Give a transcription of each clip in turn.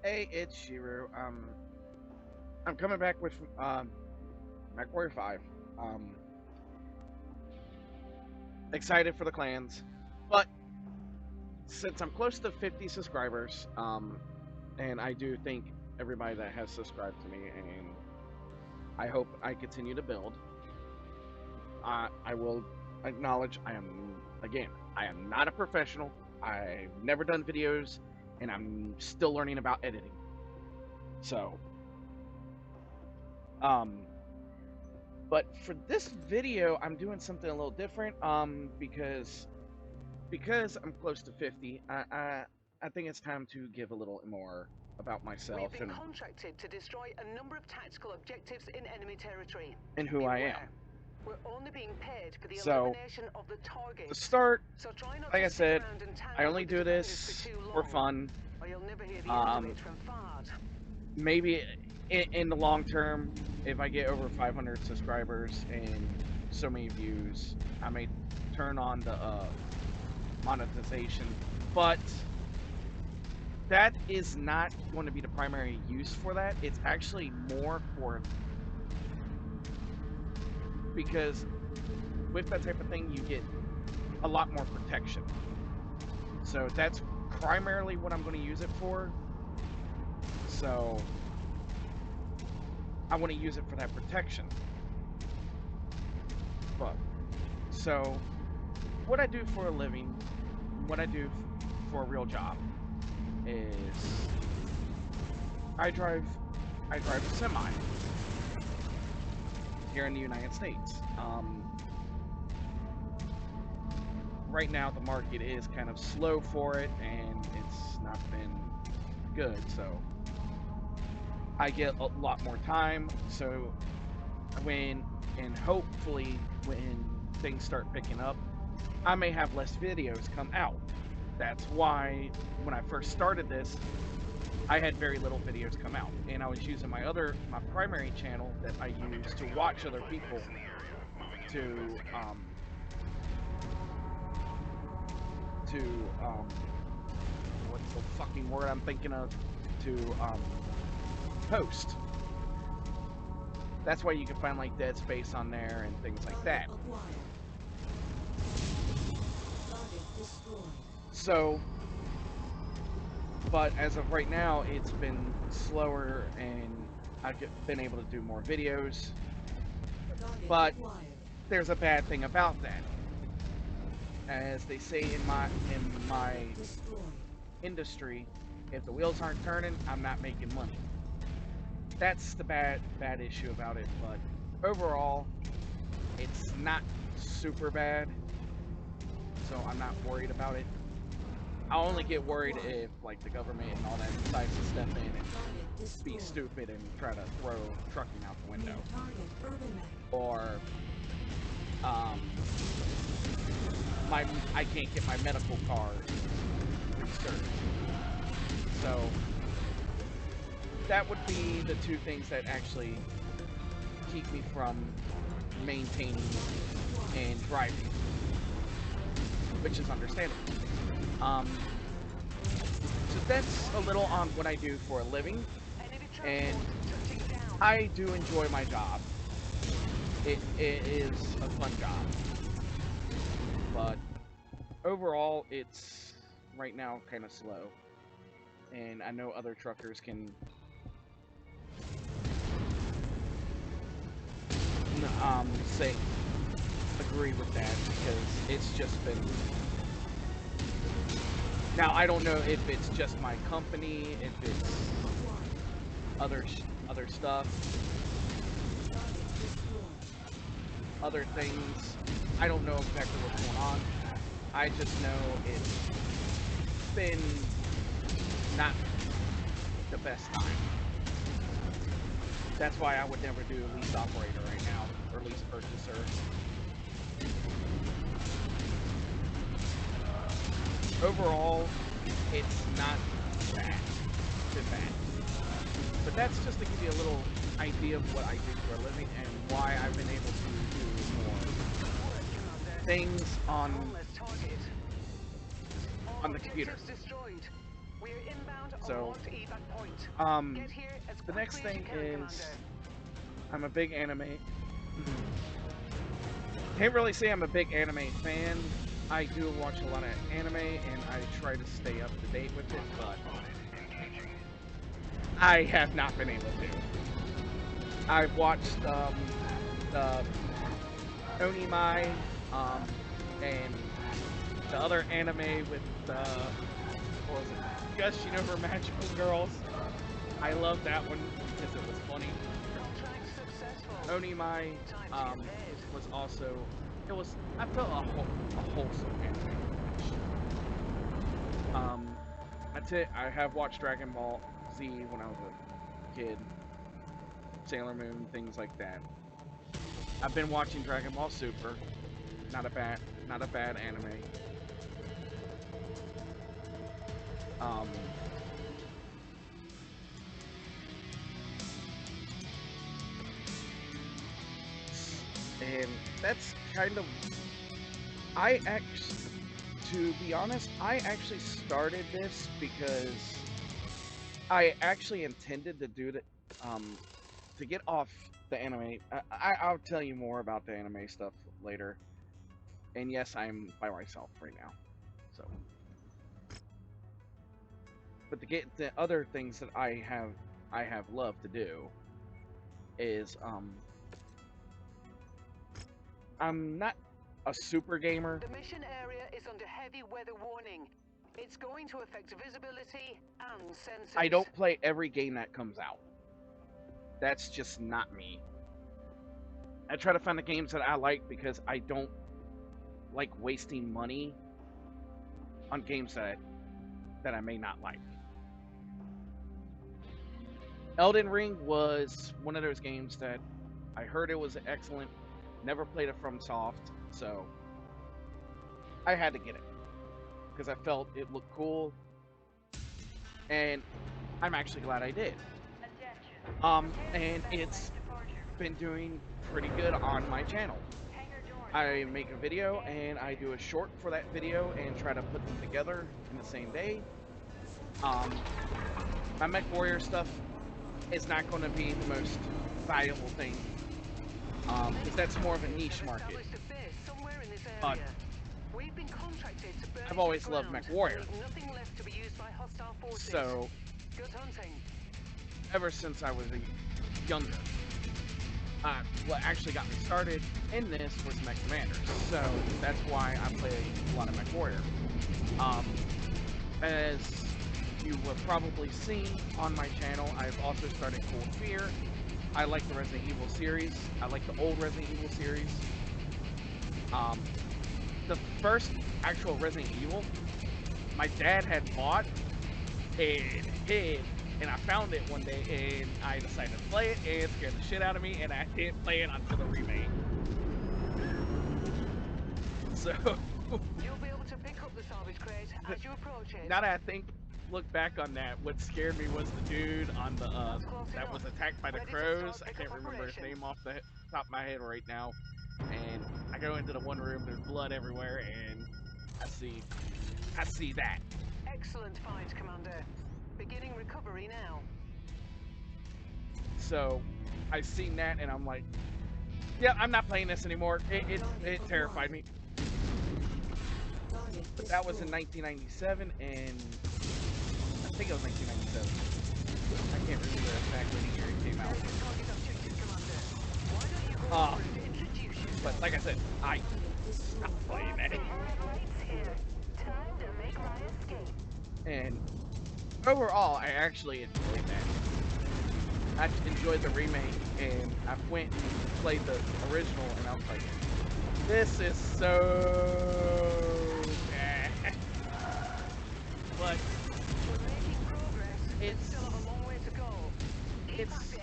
Hey, it's Shiru. I'm coming back with Mechwarrior 5. Um, excited for the clans, but since I'm close to 50 subscribers, and I do thank everybody that has subscribed to me, and I hope I continue to build. I will acknowledge I am not a professional. I've never done videos, and I'm still learning about editing. So, um, but for this video, I'm doing something a little different. Because I'm close to 50, I think it's time to give a little more about myself We've been contracted to destroy a number of tactical objectives in enemy territory. and who I am. We're only being paid for the So, elimination of the to targets. start, So try not like to I stick said, around and I tangle only with the do defenders this for too for long, fun. or you'll never hear the end of it from Fard. Maybe in the long term, if I get over 500 subscribers and so many views, I may turn on the monetization, but that is not going to be the primary use for that. It's actually more for, because with that type of thing, you get a lot more protection. So that's primarily what I'm going to use it for. So I want to use it for that protection. But so what I do for a living, what I do for a real job is I drive a semi here in the United States. Right now the market is kind of slow for it, and it's not been good. So I get a lot more time. So hopefully when things start picking up, I may have less videos come out. That's why when I first started this, I had very little videos come out, and I was using my primary channel that I use to watch other people to what's the fucking word I'm thinking of, to post. That's why you can find like Dead Space on there and things like that. So, but as of right now, it's been slower, and I've been able to do more videos. But there's a bad thing about that. As they say in my industry, if the wheels aren't turning, I'm not making money. That's the bad issue about it. But overall, it's not super bad, so I'm not worried about it. I'll only get worried if like the government and all that decides to step in and be stupid and try to throw trucking out the window, or I can't get my medical card researched. So that would be the two things that actually keep me from maintaining and driving, which is understandable. So that's a little on what I do for a living, and I do enjoy my job. It is a fun job, but overall it's right now kind of slow, and I know other truckers can say agree with that, because it's just been. Now, I don't know if it's just my company, if it's other stuff, other things. I don't know exactly what's going on. I just know it's been not the best time. That's why I would never do lease operator right now, or lease purchaser. Overall, it's not bad. But that's just to give you a little idea of what I do for a living and why I've been able to do more things on the computer. We're inbound on So, marked evac point. Get here as the next quickly as thing you can, is, Commander. I'm a big anime. Can't really say I'm a big anime fan. I do watch a lot of anime, and I try to stay up to date with it, but I have not been able to. I've watched the Onimai, and the other anime with what was it? Gushinover Magical Girls. I love that one because it was funny. Contract successful. Onimai Time to get paid. was also, I felt a wholesome anime. That's it. I have watched Dragon Ball Z when I was a kid, Sailor Moon, things like that. I've been watching Dragon Ball Super. Not a bad anime. And that's kind of, to be honest, I actually started this because I actually intended to do that, to get off the anime. I'll tell you more about the anime stuff later. And yes, I'm by myself right now. So, but to get the other things that I have loved to do is, I'm not a super gamer. The mission area is under heavy weather warning. It's going to affect visibility and sensors. I don't play every game that comes out. That's just not me. I try to find the games that I like because I don't like wasting money on games that I may not like. Elden Ring was one of those games that I heard it was excellent. Never played it from Soft, so I had to get it because I felt it looked cool, and I'm actually glad I did. And it's been doing pretty good on my channel. I make a video and I do a short for that video and try to put them together in the same day. My Mechwarrior stuff is not going to be the most valuable thing, because that's more of a niche market. But I've always loved Mechwarrior. So, ever since I was younger, what actually got me started in this was Mech Commander. So that's why I play a lot of Mechwarrior. As you have probably seen on my channel, I've also started Cold Fear. I like the Resident Evil series. I like the old Resident Evil series. The first actual Resident Evil, my dad had bought and hid, and I found it one day, and I decided to play it, and it scared the shit out of me, and I didn't play it until the remake. So, you'll be able to pick up the salvage crate as you approach it. now that I look back on that, what scared me was the dude on the that was attacked by the crows. I can't remember his name off the top of my head right now. And I go into the one room, there's blood everywhere, and I see that. Excellent find, Commander. Beginning recovery now. So, I seen that, and I'm like, yeah, I'm not playing this anymore. It terrified me. But that was in 1997, and I think it was 1997. I can't remember exactly the year it came out. But like I said, I stopped playing that. And overall, I actually enjoyed that. I enjoyed the remake, and I went and played the original, and I was like, this is so bad. But it's still have a long way to go. It's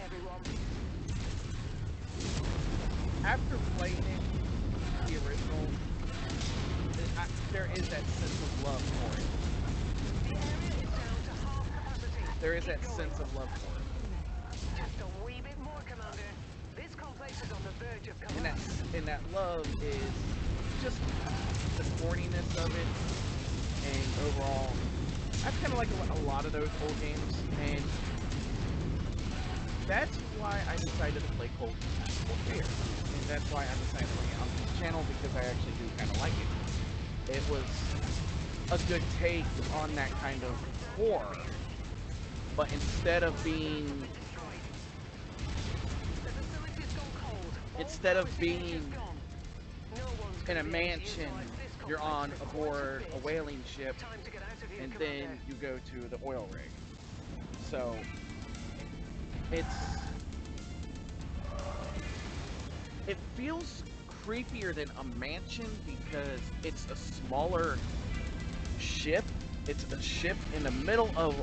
after playing it, the original, there is that sense of love for it. The area is down to half capacity. There is that sense of love for it. Just a wee bit more, Commander. This complex is on the verge of collapse. And that love is just the corniness of it, and overall, That's kind of like a lot of those old games, and that's why I decided to play Cold Fear, and that's why I decided to bring it on this channel, because I actually do kind of like it. It was a good take on that kind of horror, but instead of being in a mansion, you're on aboard a whaling ship, and then you go to the oil rig. So it feels creepier than a mansion because it's a smaller ship. It's a ship in the middle of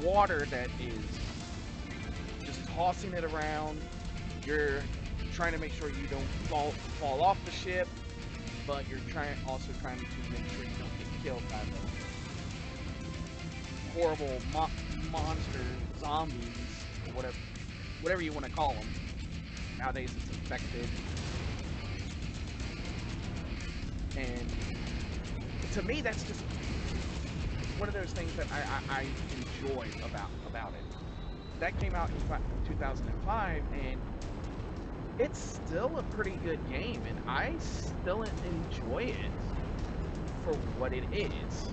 water that is just tossing it around. You're trying to make sure you don't fall off the ship, but you're also trying to make sure you don't get killed by the horrible monster zombies, or whatever you want to call them. Nowadays it's infected. And to me, that's just one of those things that I enjoy about it. That came out in 2005, and it's still a pretty good game, and I still enjoy it for what it is.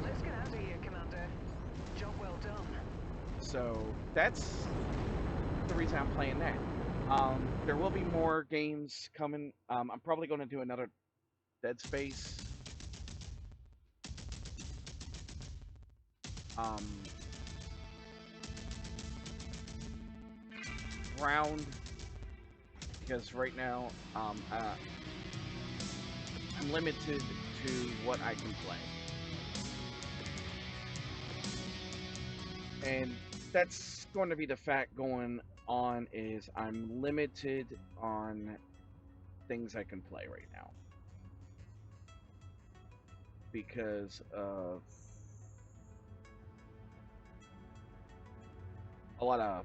Let's get out of here, Commander. Job well done. So that's the reason I'm playing that. There will be more games coming. I'm probably going to do another Dead Space. Round, because right now I'm limited to what I can play, and that's going to be the fact going on, is I'm limited on things I can play right now because of a lot of,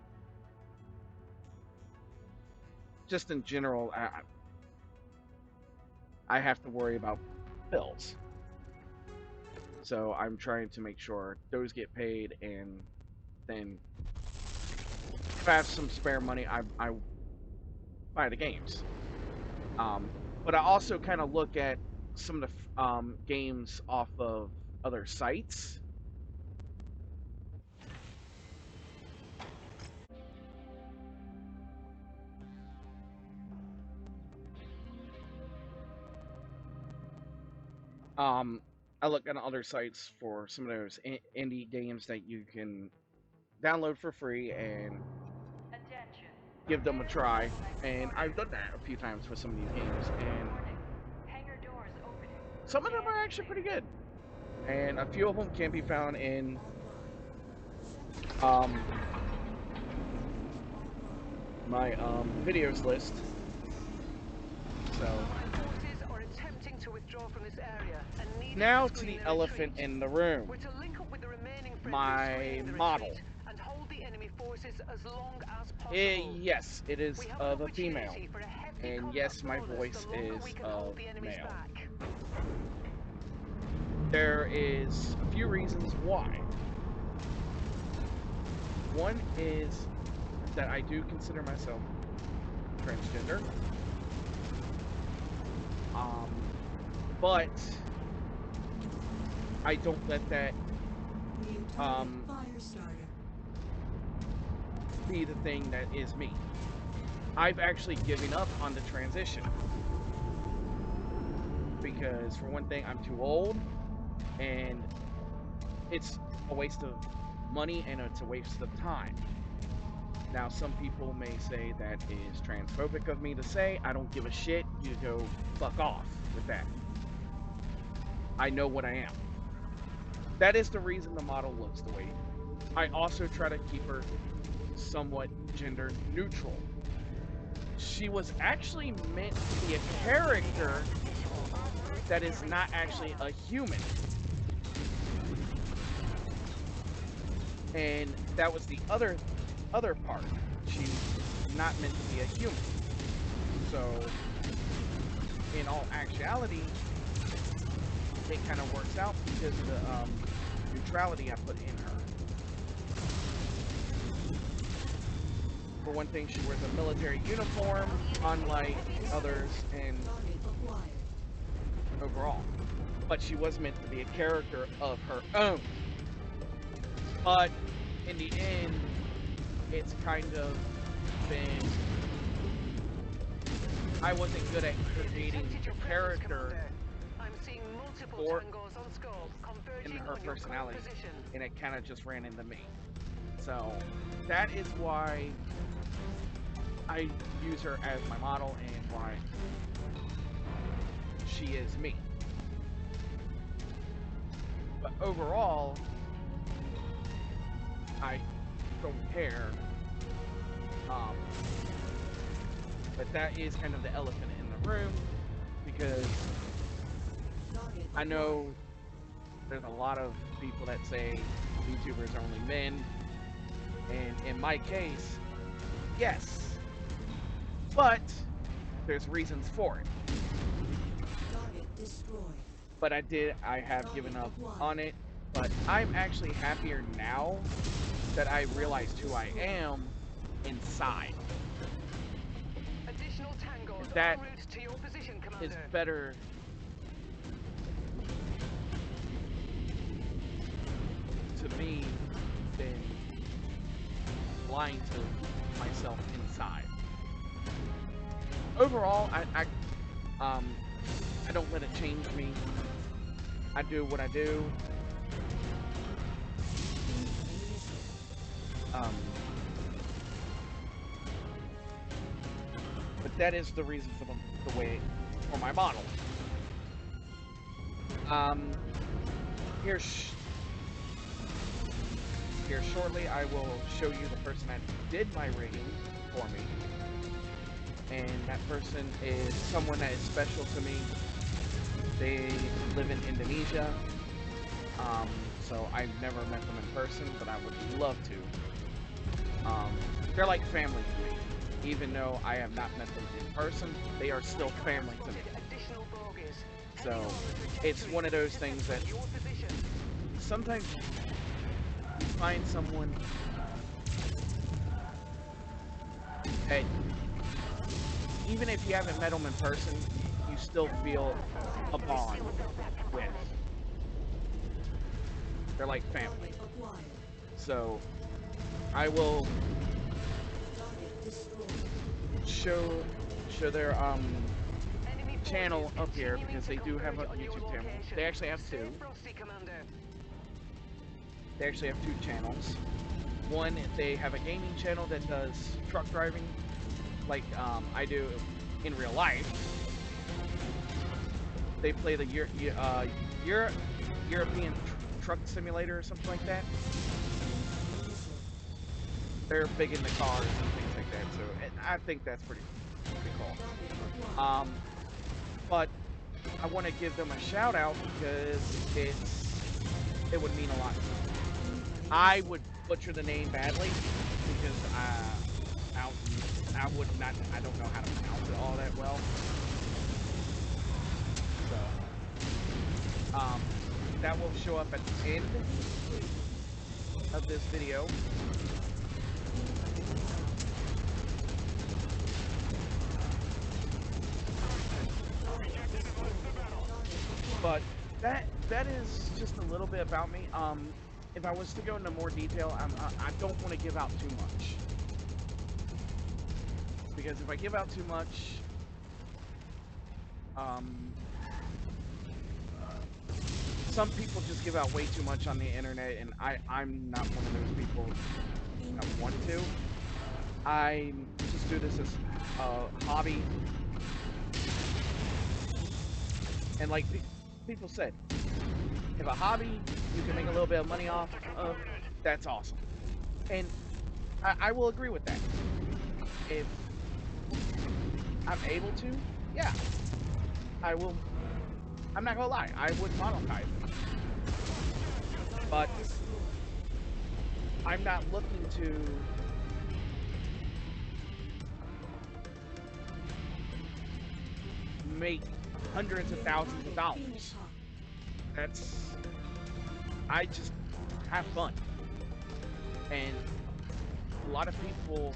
just in general, I have to worry about bills. So I'm trying to make sure those get paid, and then if I have some spare money, I buy the games. But I also kind of look at some of the games off of other sites. I look at other sites for some of those indie games that you can download for free and give them a try. And I've done that a few times with some of these games, and some of them are actually pretty good. And a few of them can be found in my videos list. So now to the elephant in the room. My model. Yes, it is of a female. And yes, my voice is of male. There is a few reasons why. One is that I do consider myself transgender. But I don't let that be the thing that is me. I've actually given up on the transition because, for one thing, I'm too old, and it's a waste of money and it's a waste of time. Now, some people may say that is transphobic of me to say. I don't give a shit. You go fuck off with that. I know what I am. That is the reason the model looks the way. I also try to keep her somewhat gender neutral. She was actually meant to be a character that is not actually a human. And that was the other part. She's not meant to be a human. So, in all actuality, it kind of works out because of neutrality I put in her. For one thing, she wears a military uniform, unlike others, and overall. But she was meant to be a character of her own. But in the end, it's kind of been... I wasn't good at creating a character for in her personality, and it kind of just ran into me. So that is why I use her as my model and why she is me. But overall, I don't care. But that is kind of the elephant in the room, because I know there's a lot of people that say YouTubers are only men, and in my case, yes, but there's reasons for it. But I have given up on it, but I'm actually happier now that I realized who I am inside. That is better to me than lying to myself inside. Overall, I don't let it change me. I do what I do. But that is the reason for the way for my model. Here shortly, I will show you the person that did my rigging for me, and that person is someone that is special to me. They live in Indonesia, so I've never met them in person, but I would love to. They're like family to me. Even though I have not met them in person, they are still family to me. So it's one of those things that sometimes you find someone that even if you haven't met them in person, you still feel a bond with. They're like family. So I will show their channel up here, because they do have a YouTube channel. They actually have two. They actually have two channels. One, they have a gaming channel that does truck driving, like I do in real life. They play the European truck simulator or something like that. They're big into cars and things like that, so I think that's pretty cool. But I want to give them a shout out because it would mean a lot to me. I would butcher the name badly because I would not. I don't know how to pronounce it all that well. So that will show up at the end of this video. But that is just a little bit about me. If I was to go into more detail, I don't want to give out too much, because if I give out too much, some people just give out way too much on the internet, and I'm not one of those people that want to. I just do this as a hobby, and like people said, if a hobby you can make a little bit of money off of, that's awesome. And I will agree with that. If I'm able to, yeah, I will. I'm not gonna lie, I would monetize it. But I'm not looking to make hundreds of thousands of dollars. have fun. And a lot of people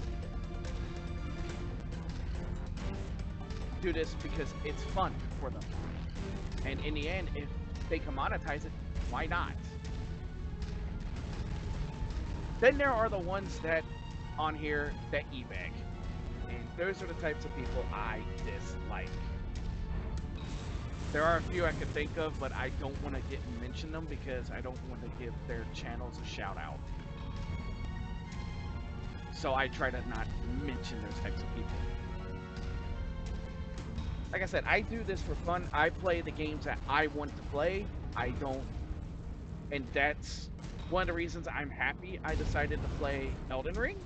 do this because it's fun for them. And in the end, if they can monetize it, why not? Then there are the ones that on here that e-beg. And those are the types of people I dislike. There are a few I could think of, but I don't want to mention them because I don't want to give their channels a shout out. So I try to not mention those types of people. Like I said, I do this for fun. I play the games that I want to play. I don't, and that's one of the reasons I'm happy I decided to play Elden Ring.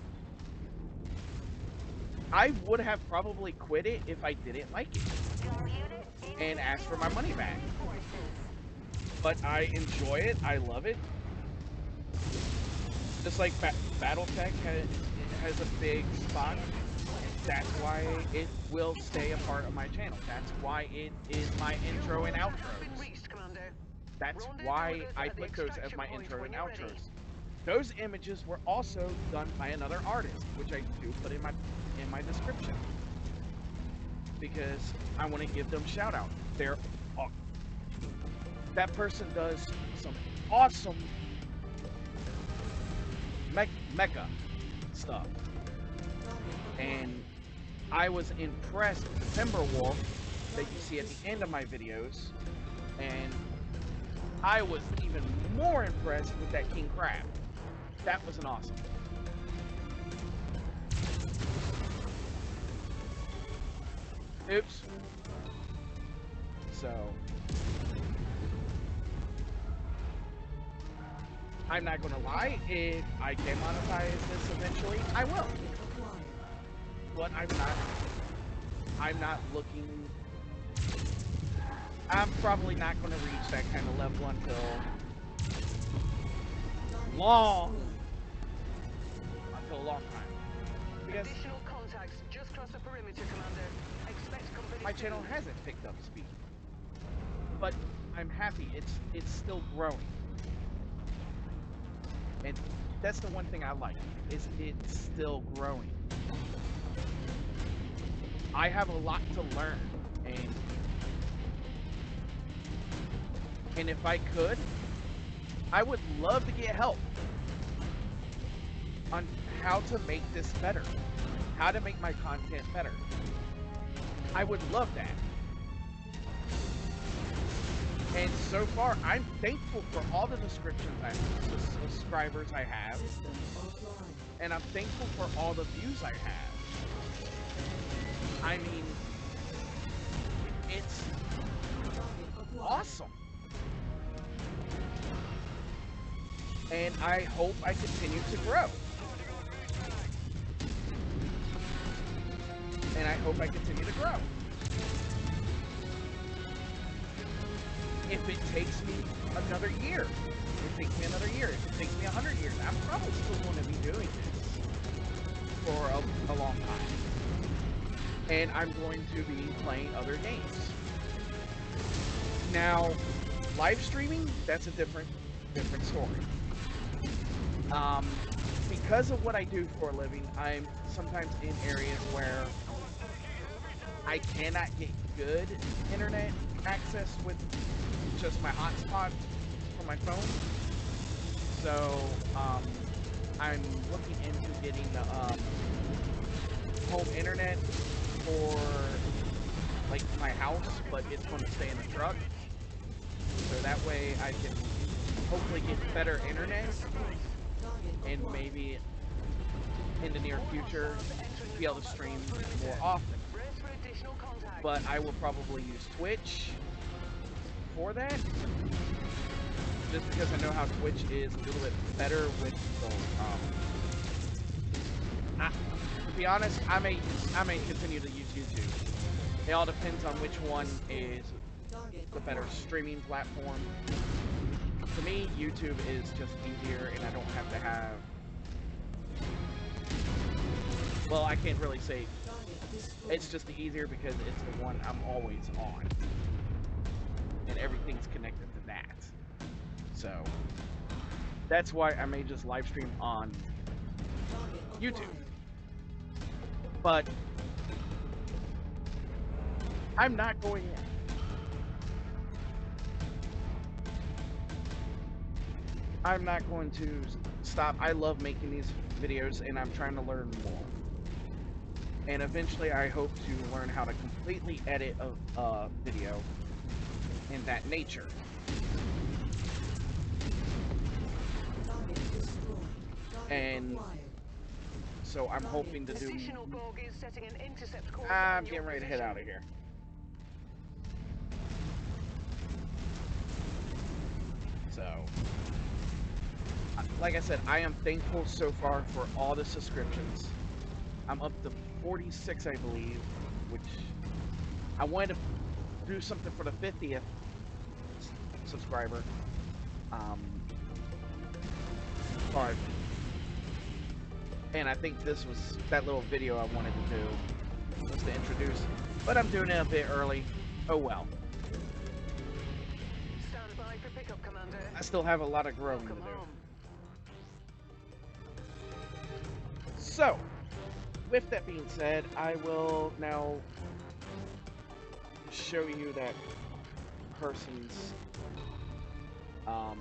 I would have probably quit it if I didn't like it and asked for my money back. But I enjoy it. I love it. Just like BattleTech has a big spot. That's why it will stay a part of my channel. That's why it is my intro and outros. That's why I put those as my intro and outros. Those images were also done by another artist, which I do put in my description. Because I want to give them shout out. That person does some awesome mecha stuff. And I was impressed with the Timberwolf that you see at the end of my videos, and I was even more impressed with that King Crab. That was an awesome. Oops. So I'm not gonna lie, if I can monetize this eventually, I will. But I'm not looking, I'm probably not going to reach that kind of level until a long time. Because additional contacts just cross the perimeter, Commander. Expect company my channel hasn't picked up speed. But I'm happy it's still growing. And that's the one thing I like, is it's still growing. I have a lot to learn, and if I could, I would love to get help on how to make this better, how to make my content better. I would love that. And so far, I'm thankful for all the subscribers I have, and I'm thankful for all the views I have. I mean, it's awesome. And I hope I continue to grow. And I hope I continue to grow. If it takes me another year, if it takes me another year, if it takes me 100 years, I'm probably still going to be doing this for a long time. And I'm going to be playing other games. Now, live streaming, that's a different story. Because of what I do for a living, I'm sometimes in areas where I cannot get good internet access with just my hotspot from my phone. So, I'm looking into getting the home internet for like my house, but it's going to stay in the truck. So that way I can hopefully get better internet, and maybe in the near future be able to stream more often. But I will probably use Twitch for that, just because I know how Twitch is a little bit better with the to be honest, I may continue to use YouTube. It all depends on which one is the better streaming platform. To me, YouTube is just easier, and I don't have to have... Well, I can't really say it's just easier because it's the one I'm always on. And everything's connected to that. So, That's why I may just live stream on YouTube. But I'm not going. I'm not going to stop. I love making these videos, and I'm trying to learn more. And eventually, I hope to learn how to completely edit a video in that nature. And so I'm hoping to do. I'm getting ready to head out of here. So, like I said, I am thankful so far for all the subscriptions. I'm up to 46, I believe, which I wanted to do something for the 50th subscriber. But, and I think this was that little video I wanted to do, was to introduce, but I'm doing it a bit early. Oh well. Stand by for pickup, Commander. I still have a lot of growing to do. So, with that being said, I will now show you that person's, I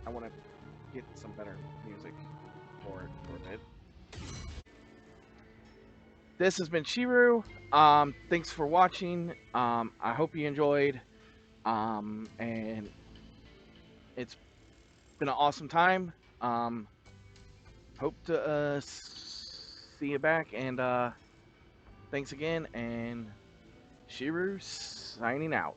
want to get some better music for it for a bit. This has been Shiru. Thanks for watching. I hope you enjoyed. And it's been an awesome time. Hope to see you back, and thanks again, and Shiru signing out.